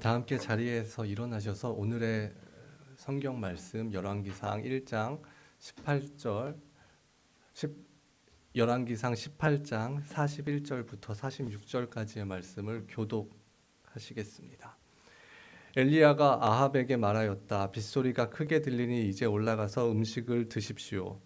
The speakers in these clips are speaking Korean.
다 함께 자리에서 일어나셔서 오늘의 성경 말씀 열왕기상 1장 18절 열왕기상 18장 41절부터 46절까지의 말씀을 교독하시겠습니다. 엘리야가 아합에게 말하였다. 빗소리가 크게 들리니 이제 올라가서 음식을 드십시오.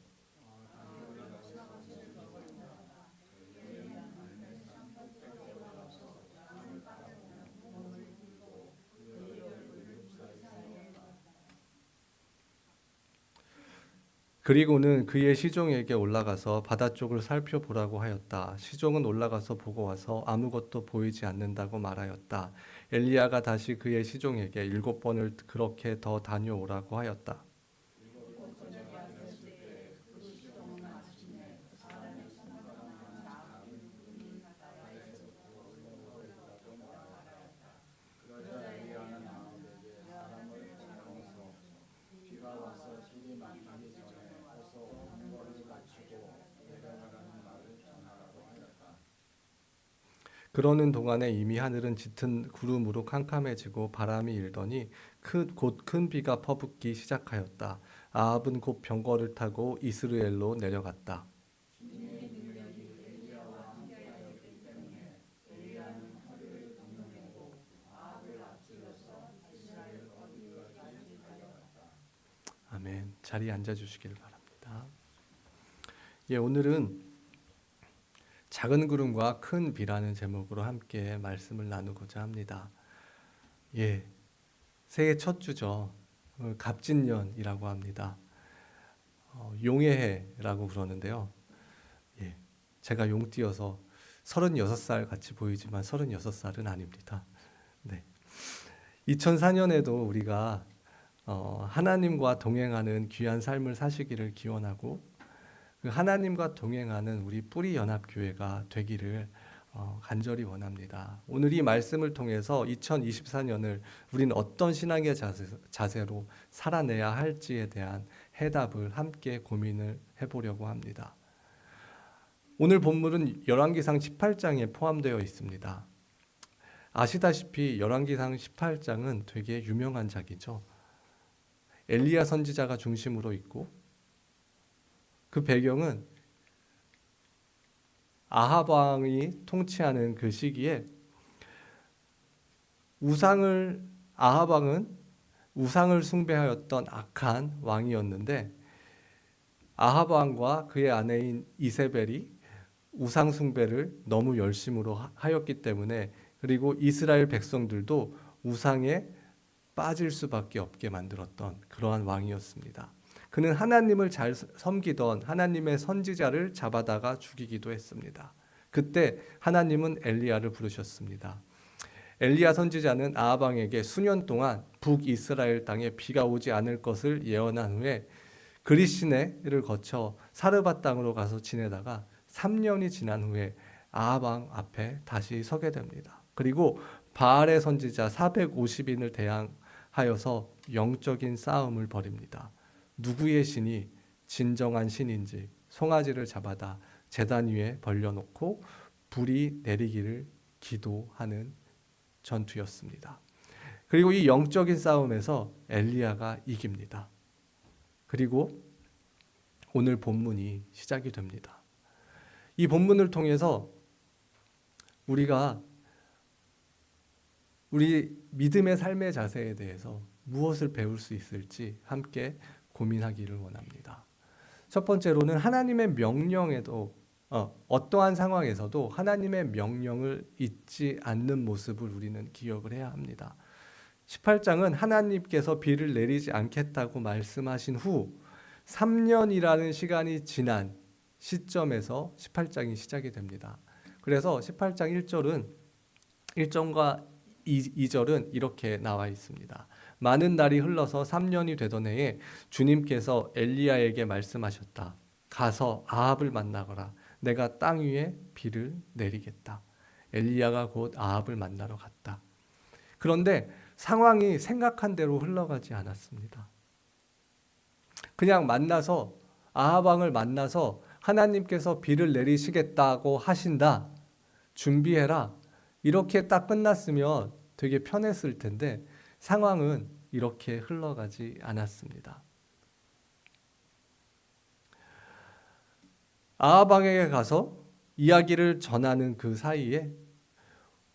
그리고는 그의 시종에게 올라가서 바다 쪽을 살펴보라고 하였다. 시종은 올라가서 보고 와서 아무것도 보이지 않는다고 말하였다. 엘리야가 다시 그의 시종에게 7번을 그렇게 더 다녀오라고 하였다. 그러는 동안에 이미 하늘은 짙은 구름으로 캄캄해지고 바람이 일더니 곧 큰 비가 퍼붓기 시작하였다. 아합은 곧 병거를 타고 이스라엘로 내려갔다. 아멘. 자리에 앉아 주시길 바랍니다. 오늘은 작은 구름과 큰 비라는 제목으로 함께 말씀을 나누고자 합니다. 새해 첫 주죠. 갑진년이라고 합니다. 용의 해라고 그러는데요. 제가 용띠여서 36살 같이 보이지만 36살은 아닙니다. 2004년에도 우리가 하나님과 동행하는 귀한 삶을 사시기를 기원하고 그 하나님과 동행하는 우리 뿌리 연합교회가 되기를 간절히 원합니다. 오늘 이 말씀을 통해서 2024년을 우리는 어떤 신앙의 자세로 살아내야 할지에 대한 해답을 함께 고민을 해보려고 합니다. 오늘 본문은 열왕기상 18장에 포함되어 있습니다. 아시다시피 열왕기상 18장은 되게 유명한 작이죠. 엘리야 선지자가 중심으로 있고 그 배경은 아합 왕이 통치하는 그 시기에 아합 왕은 우상을 숭배하였던 악한 왕이었는데 아합 왕과 그의 아내인 이세벨이 우상 숭배를 너무 열심으로 하였기 때문에 그리고 이스라엘 백성들도 우상에 빠질 수밖에 없게 만들었던 그러한 왕이었습니다. 그는 하나님을 잘 섬기던 하나님의 선지자를 잡아다가 죽이기도 했습니다. 그때 하나님은 엘리야를 부르셨습니다. 엘리야 선지자는 아합 왕에게 수년 동안 북이스라엘 땅에 비가 오지 않을 것을 예언한 후에 그리시네를 거쳐 사르밧 땅으로 가서 지내다가 3년이 지난 후에 아합 왕 앞에 다시 서게 됩니다. 그리고 바알의 선지자 450인을 대항하여서 영적인 싸움을 벌입니다. 누구의 신이 진정한 신인지 송아지를 잡아다 제단 위에 벌려놓고 불이 내리기를 기도하는 전투였습니다. 그리고 이 영적인 싸움에서 엘리야가 이깁니다. 그리고 오늘 본문이 시작이 됩니다. 이 본문을 통해서 우리가 우리 믿음의 삶의 자세에 대해서 무엇을 배울 수 있을지 함께 고민하기를 원합니다. 첫 번째로는 하나님의 명령에도 어떠한 상황에서도 하나님의 명령을 잊지 않는 모습을 우리는 기억을 해야 합니다. 18장은 하나님께서 비를 내리지 않겠다고 말씀하신 후 3년이라는 시간이 지난 시점에서 18장이 시작이 됩니다. 그래서 18장 1절과 2절은 이렇게 나와 있습니다. 많은 날이 흘러서 3년이 되던 해에 주님께서 엘리야에게 말씀하셨다. 가서 아합을 만나거라. 내가 땅 위에 비를 내리겠다. 엘리야가 곧 아합을 만나러 갔다. 그런데 상황이 생각한 대로 흘러가지 않았습니다. 그냥 아합 왕을 만나서 하나님께서 비를 내리시겠다고 하신다. 준비해라. 이렇게 딱 끝났으면 되게 편했을 텐데 상황은 이렇게 흘러가지 않았습니다. 아합에게 가서 이야기를 전하는 그 사이에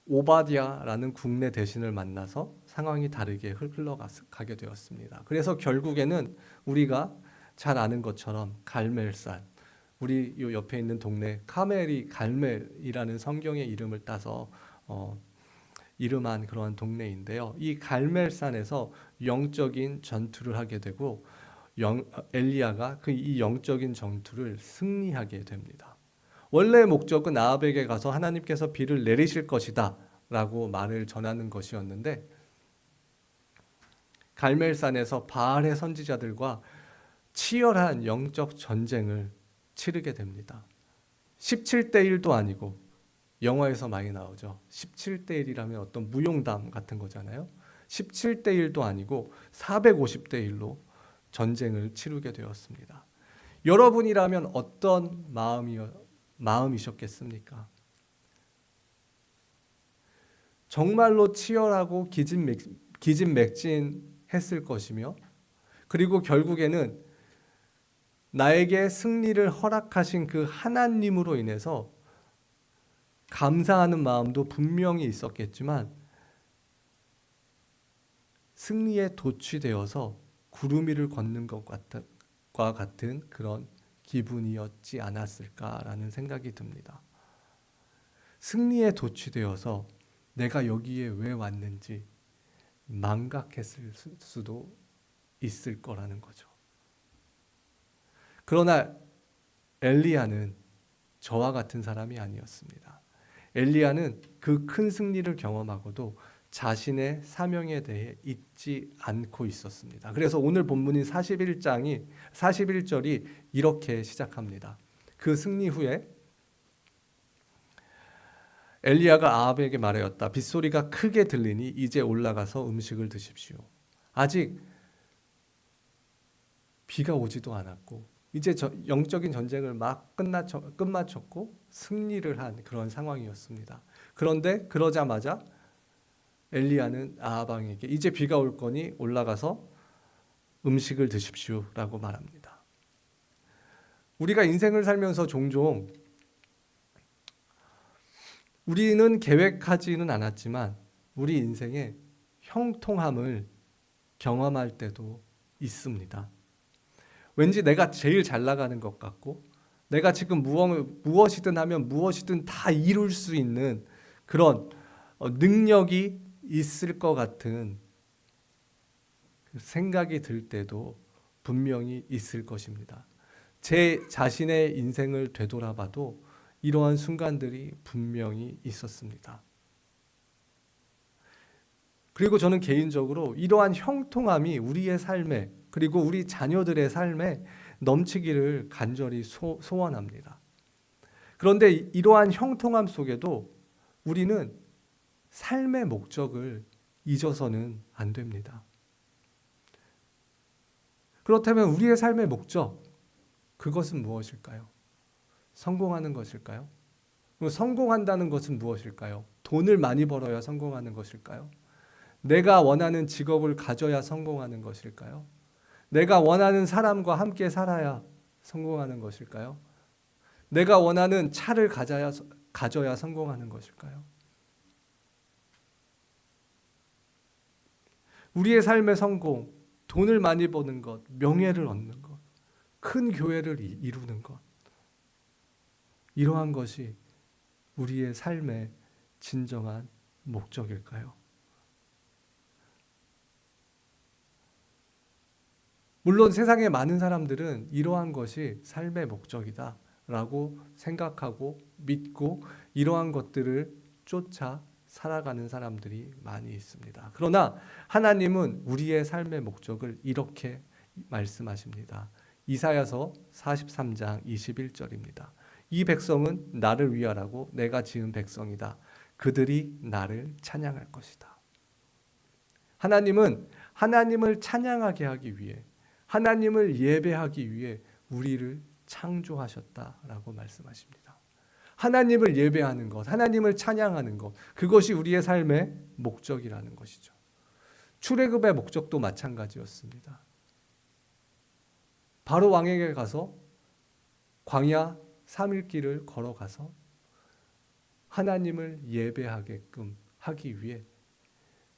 오바댜라는 국내 대신을 만나서 상황이 다르게 흘러가게 되었습니다. 그래서 결국에는 우리가 잘 아는 것처럼 갈멜산, 우리 요 옆에 있는 동네 카멜이 갈멜이라는 성경의 이름을 따서 이름한 그러한 동네인데요. 이 갈멜산에서 영적인 전투를 하게 되고 엘리야가 이 영적인 전투를 승리하게 됩니다. 원래의 목적은 아합에게 가서 하나님께서 비를 내리실 것이다 라고 말을 전하는 것이었는데 갈멜산에서 바알의 선지자들과 치열한 영적 전쟁을 치르게 됩니다. 17대 1도 아니고 영화에서 많이 나오죠. 17대 1이라면 어떤 무용담 같은 거잖아요. 17대 1도 아니고 450대 1로 전쟁을 치르게 되었습니다. 여러분이라면 어떤 마음이셨겠습니까? 정말로 치열하고 기진맥진했을 것이며 그리고 결국에는 나에게 승리를 허락하신 그 하나님으로 인해서 감사하는 마음도 분명히 있었겠지만 승리에 도취되어서 구름 위를 걷는 것과 같은 그런 기분이었지 않았을까라는 생각이 듭니다. 승리에 도취되어서 내가 여기에 왜 왔는지 망각했을 수도 있을 거라는 거죠. 그러나 엘리야는 저와 같은 사람이 아니었습니다. 엘리야는 그 큰 승리를 경험하고도 자신의 사명에 대해 잊지 않고 있었습니다. 그래서 오늘 본문인 41절이 이렇게 시작합니다. 그 승리 후에 엘리야가 아합에게 말하였다. 빗소리가 크게 들리니 이제 올라가서 음식을 드십시오. 아직 비가 오지도 않았고 이제 영적인 전쟁을 막 끝마쳤고 승리를 한 그런 상황이었습니다. 그런데 그러자마자 엘리야는 아합 왕에게 이제 비가 올 거니 올라가서 음식을 드십시오라고 말합니다. 우리가 인생을 살면서 종종 우리는 계획하지는 않았지만 우리 인생에 형통함을 경험할 때도 있습니다. 왠지 내가 제일 잘 나가는 것 같고 내가 지금 무엇이든 하면 무엇이든 다 이룰 수 있는 그런 능력이 있을 것 같은 생각이 들 때도 분명히 있을 것입니다. 제 자신의 인생을 되돌아봐도 이러한 순간들이 분명히 있었습니다. 그리고 저는 개인적으로 이러한 형통함이 우리의 삶에 그리고 우리 자녀들의 삶에 넘치기를 간절히 소원합니다. 그런데 이러한 형통함 속에도 우리는 삶의 목적을 잊어서는 안 됩니다. 그렇다면 우리의 삶의 목적, 그것은 무엇일까요? 성공하는 것일까요? 성공한다는 것은 무엇일까요? 돈을 많이 벌어야 성공하는 것일까요? 내가 원하는 직업을 가져야 성공하는 것일까요? 내가 원하는 사람과 함께 살아야 성공하는 것일까요? 내가 원하는 차를 가져야 성공하는 것일까요? 우리의 삶의 성공, 돈을 많이 버는 것, 명예를 얻는 것, 큰 교회를 이루는 것, 이러한 것이 우리의 삶의 진정한 목적일까요? 물론 세상의 많은 사람들은 이러한 것이 삶의 목적이다라고 생각하고 믿고 이러한 것들을 쫓아 살아가는 사람들이 많이 있습니다. 그러나 하나님은 우리의 삶의 목적을 이렇게 말씀하십니다. 이사야서 43장 21절입니다. 이 백성은 나를 위하라고 내가 지은 백성이다. 그들이 나를 찬양할 것이다. 하나님은 하나님을 찬양하게 하기 위해 하나님을 예배하기 위해 우리를 창조하셨다라고 말씀하십니다. 하나님을 예배하는 것, 하나님을 찬양하는 것, 그것이 우리의 삶의 목적이라는 것이죠. 출애굽의 목적도 마찬가지였습니다. 바로 왕에게 가서 광야 3일 길을 걸어가서 하나님을 예배하게끔 하기 위해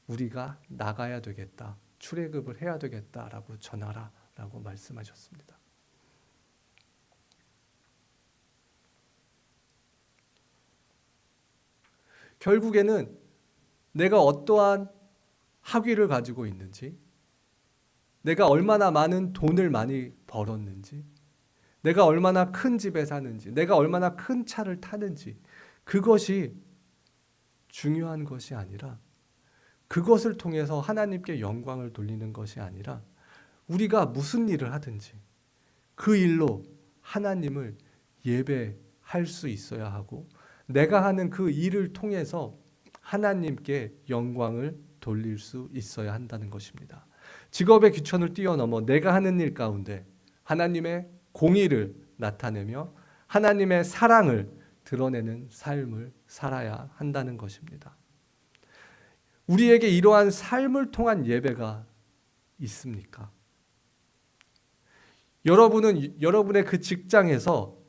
우리가 나가야 되겠다, 출애굽을 해야 되겠다라고 전하라 라고 말씀하셨습니다. 결국에는 내가 어떠한 학위를 가지고 있는지, 내가 얼마나 많은 돈을 많이 벌었는지, 내가 얼마나 큰 집에 사는지, 내가 얼마나 큰 차를 타는지, 그것이 중요한 것이 아니라, 그것을 통해서 하나님께 영광을 돌리는 것이 아니라, 우리가 무슨 일을 하든지 그 일로 하나님을 예배할 수 있어야 하고, 내가 하는 그 일을 통해서 하나님께 영광을 돌릴 수 있어야 한다는 것입니다. 직업의 귀천을 뛰어넘어 내가 하는 일 가운데 하나님의 공의를 나타내며 하나님의 사랑을 드러내는 삶을 살아야 한다는 것입니다. 우리에게 이러한 삶을 통한 예배가 있습니까? 여러분은 여러분의 그 직장에서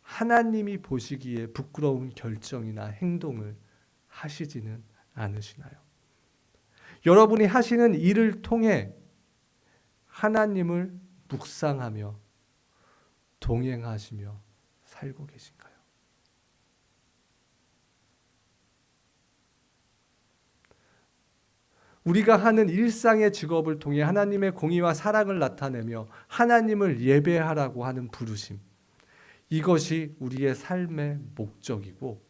하나님이 보시기에 부끄러운 결정이나 행동을 하시지는 않으시나요? 여러분이 하시는 일을 통해 하나님을 묵상하며 동행하시며 살고 계신가요? 우리가 하는 일상의 직업을 통해 하나님의 공의와 사랑을 나타내며 하나님을 예배하라고 하는 부르심, 이것이 우리의 삶의 목적이고,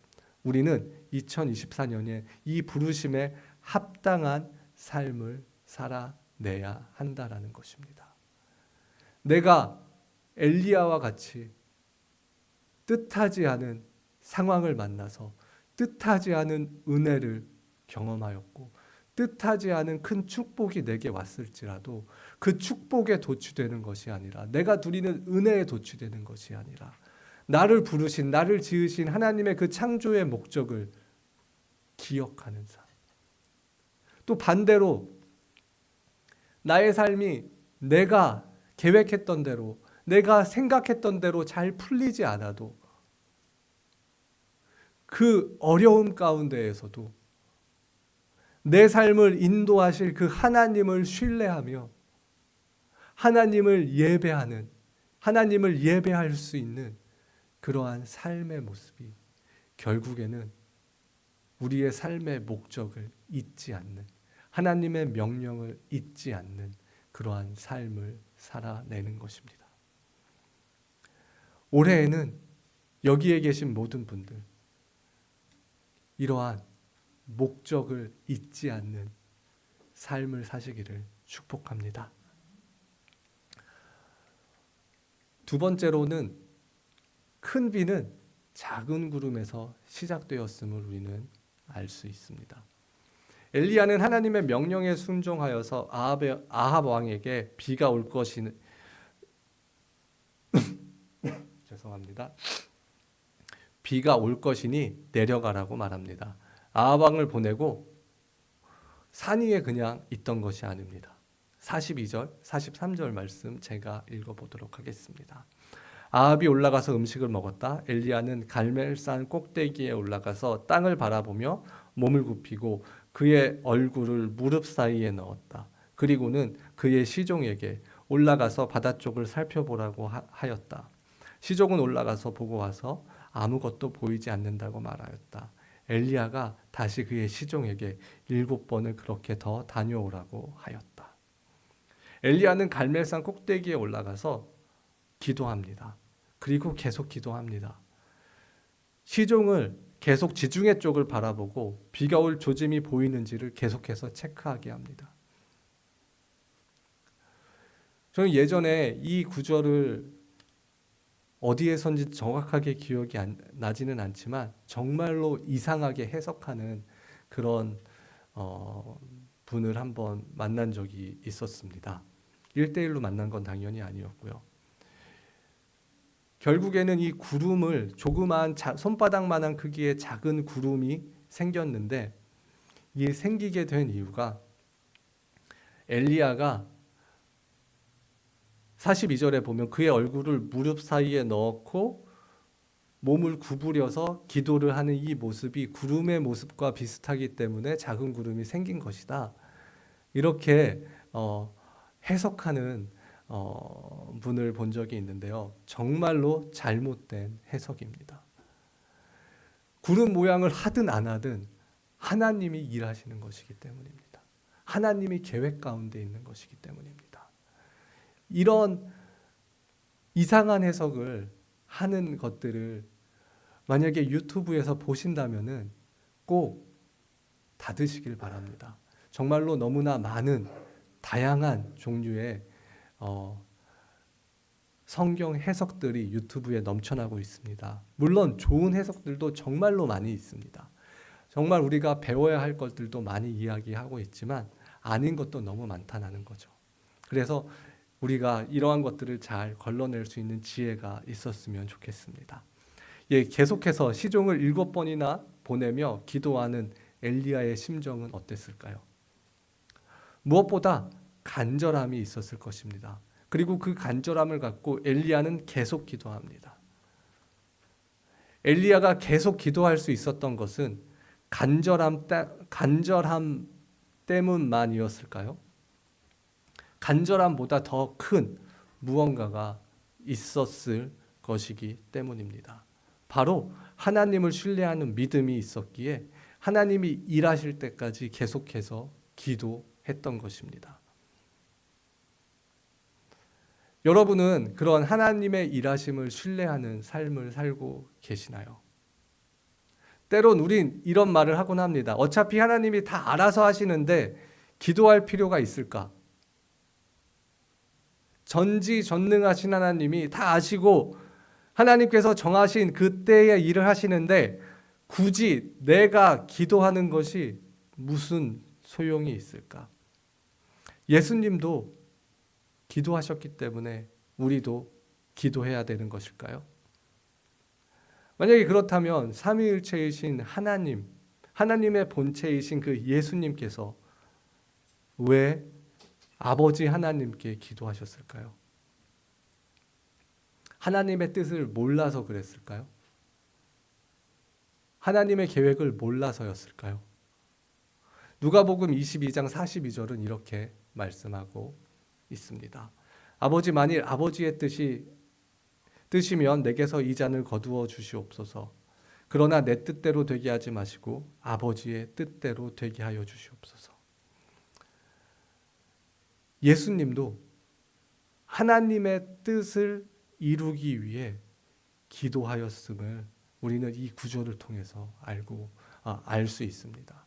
우리는 2024년에 이 부르심에 합당한 삶을 살아내야 한다라는 것입니다. 내가 엘리야와 같이 뜻하지 않은 상황을 만나서 뜻하지 않은 은혜를 경험하였고, 뜻하지 않은 큰 축복이 내게 왔을지라도 그 축복에 도취되는 것이 아니라, 내가 누리는 은혜에 도취되는 것이 아니라, 나를 부르신, 나를 지으신 하나님의 그 창조의 목적을 기억하는 삶. 또 반대로 나의 삶이 내가 계획했던 대로, 내가 생각했던 대로 잘 풀리지 않아도 그 어려움 가운데에서도 내 삶을 인도하실 그 하나님을 신뢰하며 하나님을 예배하는, 하나님을 예배할 수 있는 그러한 삶의 모습이 결국에는 우리의 삶의 목적을 잊지 않는, 하나님의 명령을 잊지 않는 그러한 삶을 살아내는 것입니다. 올해에는 여기에 계신 모든 분들, 이러한 목적을 잊지 않는 삶을 사시기를 축복합니다. 두 번째로는 큰 비는 작은 구름에서 시작되었음을 우리는 알 수 있습니다. 엘리야는 하나님의 명령에 순종하여서 아합 왕에게 비가 올 것이 죄송합니다. 비가 올 것이니 내려가라고 말합니다. 아합 왕을 보내고 산 위에 그냥 있던 것이 아닙니다. 42절, 43절 말씀 제가 읽어보도록 하겠습니다. 아합이 올라가서 음식을 먹었다. 엘리야는 갈멜산 꼭대기에 올라가서 땅을 바라보며 몸을 굽히고 그의 얼굴을 무릎 사이에 넣었다. 그리고는 그의 시종에게 올라가서 바다 쪽을 살펴보라고 하였다. 시종은 올라가서 보고 와서 아무것도 보이지 않는다고 말하였다. 엘리야가 다시 그의 시종에게 7번을 그렇게 더 다녀오라고 하였다. 엘리야는 갈멜산 꼭대기에 올라가서 기도합니다. 그리고 계속 기도합니다. 시종을 계속 지중해 쪽을 바라보고 비가 올 조짐이 보이는지를 계속해서 체크하게 합니다. 저는 예전에 이 구절을 어디에선지 정확하게 기억이 나지는 않지만 정말로 이상하게 해석하는 그런 분을 한번 만난 적이 있었습니다. 1대1로 만난 건 당연히 아니었고요. 결국에는 이 구름을 조그마한 손바닥만한 크기의 작은 구름이 생겼는데 이 생기게 된 이유가 엘리야가 42절에 보면 그의 얼굴을 무릎 사이에 넣고 몸을 구부려서 기도를 하는 이 모습이 구름의 모습과 비슷하기 때문에 작은 구름이 생긴 것이다. 이렇게 해석하는 분을 본 적이 있는데요. 정말로 잘못된 해석입니다. 구름 모양을 하든 안 하든 하나님이 일하시는 것이기 때문입니다. 하나님이 계획 가운데 있는 것이기 때문입니다. 이런 이상한 해석을 하는 것들을 만약에 유튜브에서 보신다면은 꼭 닫으시길 바랍니다. 정말로 너무나 많은 다양한 종류의 성경 해석들이 유튜브에 넘쳐나고 있습니다. 물론 좋은 해석들도 정말로 많이 있습니다. 정말 우리가 배워야 할 것들도 많이 이야기하고 있지만 아닌 것도 너무 많다는 거죠. 그래서 우리가 이러한 것들을 잘 걸러낼 수 있는 지혜가 있었으면 좋겠습니다. 예, 계속해서 시종을 7번이나 보내며 기도하는 엘리야의 심정은 어땠을까요? 무엇보다 간절함이 있었을 것입니다. 그리고 그 간절함을 갖고 엘리야는 계속 기도합니다. 엘리야가 계속 기도할 수 있었던 것은 간절함 때문만이었을까요? 간절함보다 더 큰 무언가가 있었을 것이기 때문입니다. 바로 하나님을 신뢰하는 믿음이 있었기에 하나님이 일하실 때까지 계속해서 기도했던 것입니다. 여러분은 그런 하나님의 일하심을 신뢰하는 삶을 살고 계시나요? 때론 우린 이런 말을 하곤 합니다. 어차피 하나님이 다 알아서 하시는데 기도할 필요가 있을까? 전지전능하신 하나님이 다 아시고 하나님께서 정하신 그때의 일을 하시는데 굳이 내가 기도하는 것이 무슨 소용이 있을까? 예수님도 기도하셨기 때문에 우리도 기도해야 되는 것일까요? 만약에 그렇다면 삼위일체이신 하나님, 하나님의 본체이신 그 예수님께서 왜 아버지 하나님께 기도하셨을까요? 하나님의 뜻을 몰라서 그랬을까요? 하나님의 계획을 몰라서였을까요? 누가복음 22장 42절은 이렇게 말씀하고 있습니다. 아버지, 만일 아버지의 뜻이면 내게서 이 잔을 거두어 주시옵소서. 그러나 내 뜻대로 되게 하지 마시고 아버지의 뜻대로 되게 하여 주시옵소서. 예수님도 하나님의 뜻을 이루기 위해 기도하였음을 우리는 이 구절을 통해서 알 수 있습니다.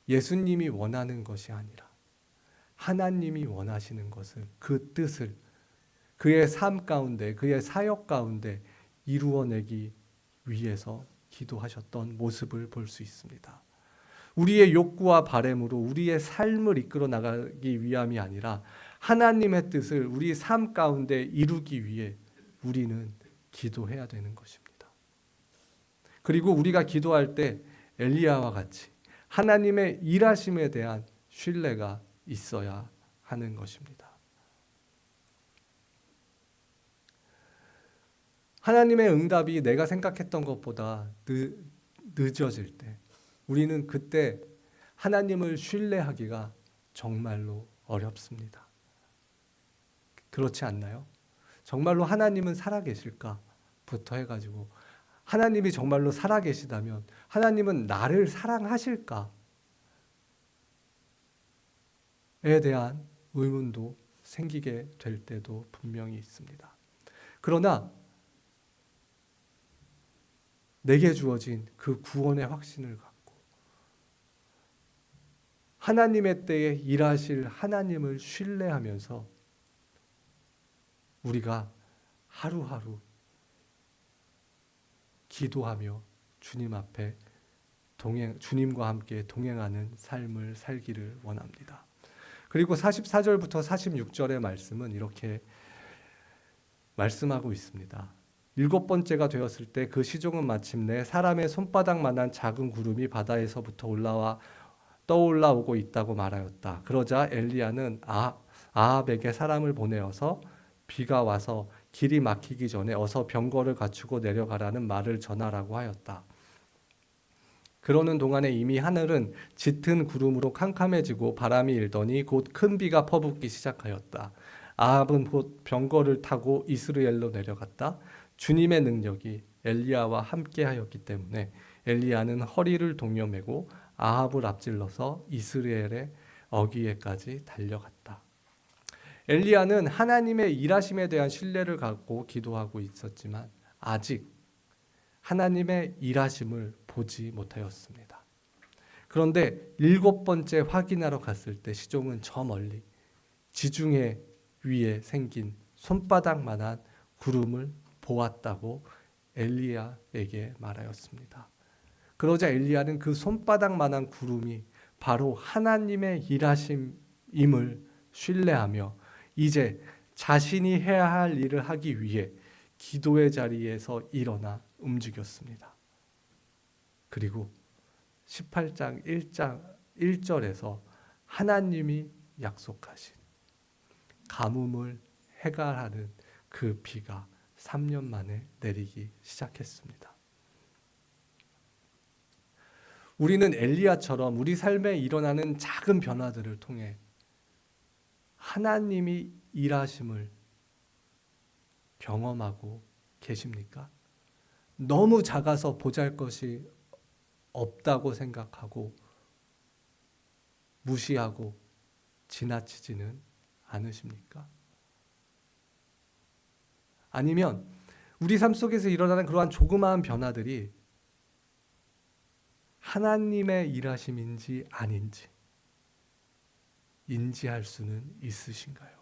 예수님이 원하는 것이 아니라 하나님이 원하시는 것을, 그 뜻을 그의 삶 가운데, 그의 사역 가운데 이루어내기 위해서 기도하셨던 모습을 볼 수 있습니다. 우리의 욕구와 바램으로 우리의 삶을 이끌어 나가기 위함이 아니라 하나님의 뜻을 우리 삶 가운데 이루기 위해 우리는 기도해야 되는 것입니다. 그리고 우리가 기도할 때 엘리야와 같이 하나님의 일하심에 대한 신뢰가 있어야 하는 것입니다. 하나님의 응답이 내가 생각했던 것보다 늦어질 때 우리는 그때 하나님을 신뢰하기가 정말로 어렵습니다. 그렇지 않나요? 정말로 하나님은 살아계실까부터 해가지고 하나님이 정말로 살아계시다면 하나님은 나를 사랑하실까에 대한 의문도 생기게 될 때도 분명히 있습니다. 그러나 내게 주어진 그 구원의 확신을 갖고 하나님의 때에 일하실 하나님을 신뢰하면서 우리가 하루하루 기도하며 주님 앞에 주님과 함께 동행하는 삶을 살기를 원합니다. 그리고 44절부터 46절의 말씀은 이렇게 말씀하고 있습니다. 7번째가 되었을 때 그 시종은 마침내 사람의 손바닥만한 작은 구름이 바다에서부터 떠올라오고 있다고 말하였다. 그러자 엘리야는 아합에게 사람을 보내어서 비가 와서 길이 막히기 전에 어서 병거를 갖추고 내려가라는 말을 전하라고 하였다. 그러는 동안에 이미 하늘은 짙은 구름으로 캄캄해지고 바람이 일더니 곧 큰 비가 퍼붓기 시작하였다. 아합은 곧 병거를 타고 이스라엘로 내려갔다. 주님의 능력이 엘리야와 함께하였기 때문에 엘리야는 허리를 동여매고 아합을 앞질러서 이스라엘의 어귀에까지 달려갔다. 엘리야는 하나님의 일하심에 대한 신뢰를 갖고 기도하고 있었지만 아직 하나님의 일하심을 보지 못하였습니다. 그런데 7번째 확인하러 갔을 때 시종은 저 멀리 지중해 위에 생긴 손바닥만한 구름을 보았다고 엘리야에게 말하였습니다. 그러자 엘리야는 그 손바닥만한 구름이 바로 하나님의 일하심임을 신뢰하며 이제 자신이 해야 할 일을 하기 위해 기도의 자리에서 일어나 움직였습니다. 그리고 18장 1절에서 하나님이 약속하신 가뭄을 해결하는 그 비가 3년 만에 내리기 시작했습니다. 우리는 엘리야처럼 우리 삶에 일어나는 작은 변화들을 통해 하나님이 일하심을 경험하고 계십니까? 너무 작아서 보잘것이 없다고 생각하고 무시하고 지나치지는 않으십니까? 아니면 우리 삶 속에서 일어나는 그러한 조그마한 변화들이 하나님의 일하심인지 아닌지 인지할 수는 있으신가요?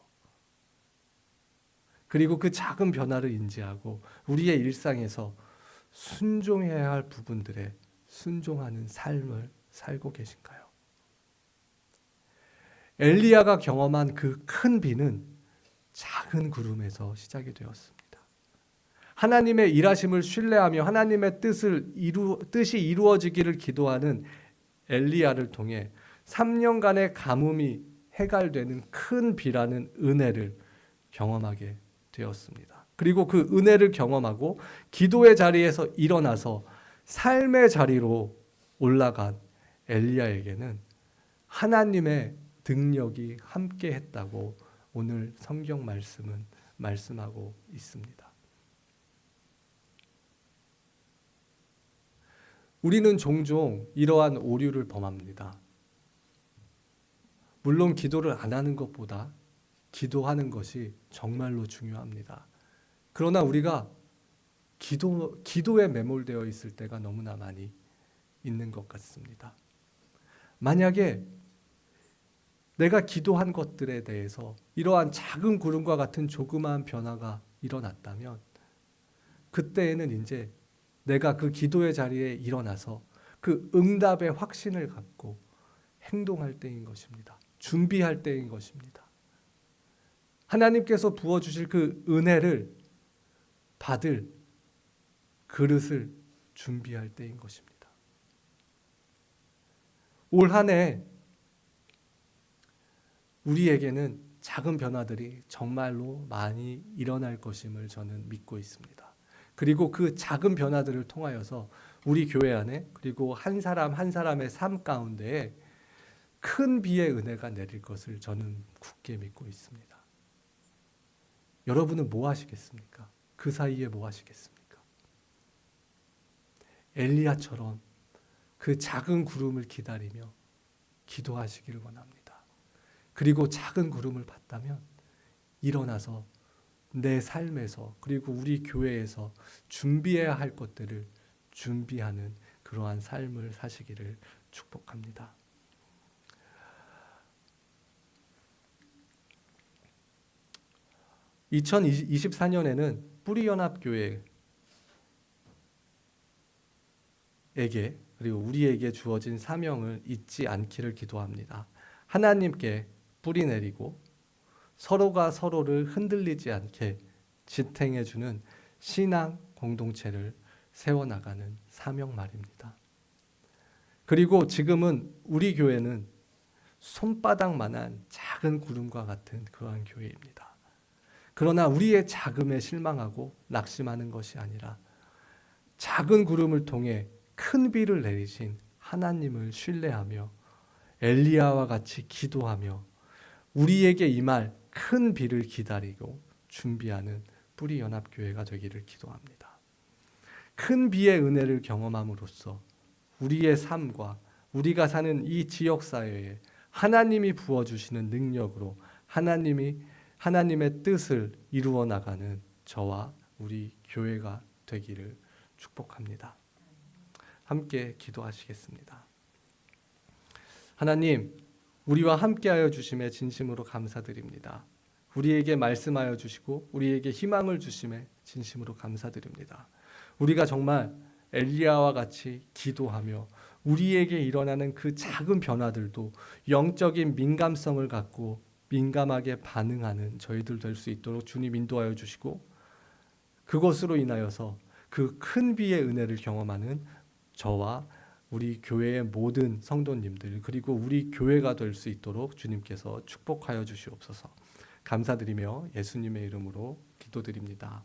그리고 그 작은 변화를 인지하고 우리의 일상에서 순종해야 할 부분들에 순종하는 삶을 살고 계신가요? 엘리야가 경험한 그 큰 비는 작은 구름에서 시작이 되었습니다. 하나님의 일하심을 신뢰하며 하나님의 뜻이 이루어지기를 기도하는 엘리야를 통해 3년간의 가뭄이 해결되는 큰 비라는 은혜를 경험하게 되었습니다. 그리고 그 은혜를 경험하고 기도의 자리에서 일어나서 삶의 자리로 올라간 엘리야에게는 하나님의 능력이 함께 했다고 오늘 성경 말씀은 말씀하고 있습니다. 우리는 종종 이러한 오류를 범합니다. 물론 기도를 안 하는 것보다 기도하는 것이 정말로 중요합니다. 그러나 우리가 기도에 매몰되어 있을 때가 너무나 많이 있는 것 같습니다. 만약에 내가 기도한 것들에 대해서 이러한 작은 구름과 같은 조그마한 변화가 일어났다면 그때에는 이제 내가 그 기도의 자리에 일어나서 그 응답의 확신을 갖고 행동할 때인 것입니다. 준비할 때인 것입니다. 하나님께서 부어주실 그 은혜를 받을 그릇을 준비할 때인 것입니다. 올 한 해 우리에게는 작은 변화들이 정말로 많이 일어날 것임을 저는 믿고 있습니다. 그리고 그 작은 변화들을 통하여서 우리 교회 안에 그리고 한 사람 한 사람의 삶 가운데에 큰 비의 은혜가 내릴 것을 저는 굳게 믿고 있습니다. 여러분은 뭐 하시겠습니까? 그 사이에 뭐 하시겠습니까? 엘리야처럼 그 작은 구름을 기다리며 기도하시기를 원합니다. 그리고 작은 구름을 봤다면 일어나서 내 삶에서 그리고 우리 교회에서 준비해야 할 것들을 준비하는 그러한 삶을 사시기를 축복합니다. (2024년에는) 뿌리연합교회에게 그리고 우리에게 주어진 사명을 잊지 않기를 기도합니다. 하나님께 뿌리 내리고 서로가 서로를 흔들리지 않게 지탱해주는 신앙 공동체를 세워나가는 사명 말입니다. 그리고 지금은 우리 교회는 손바닥만한 작은 구름과 같은 그러한 교회입니다. 그러나 우리의 자금에 실망하고 낙심하는 것이 아니라 작은 구름을 통해 큰 비를 내리신 하나님을 신뢰하며 엘리야와 같이 기도하며 우리에게 임할 큰 비를 기다리고 준비하는 뿌리연합교회가 되기를 기도합니다. 큰 비의 은혜를 경험함으로써 우리의 삶과 우리가 사는 이 지역사회에 하나님이 부어주시는 능력으로 하나님의 뜻을 이루어 나가는 저와 우리 교회가 되기를 축복합니다. 함께 기도하시겠습니다. 하나님, 우리와 함께하여 주심에 진심으로 감사드립니다. 우리에게 말씀하여 주시고 우리에게 희망을 주심에 진심으로 감사드립니다. 우리가 정말 엘리야와 같이 기도하며 우리에게 일어나는 그 작은 변화들도 영적인 민감성을 갖고 민감하게 반응하는 저희들 될 수 있도록 주님 인도하여 주시고 그것으로 인하여서 그 큰 비의 은혜를 경험하는 저와 우리 교회의 모든 성도님들 그리고 우리 교회가 될 수 있도록 주님께서 축복하여 주시옵소서. 감사드리며 예수님의 이름으로 기도드립니다.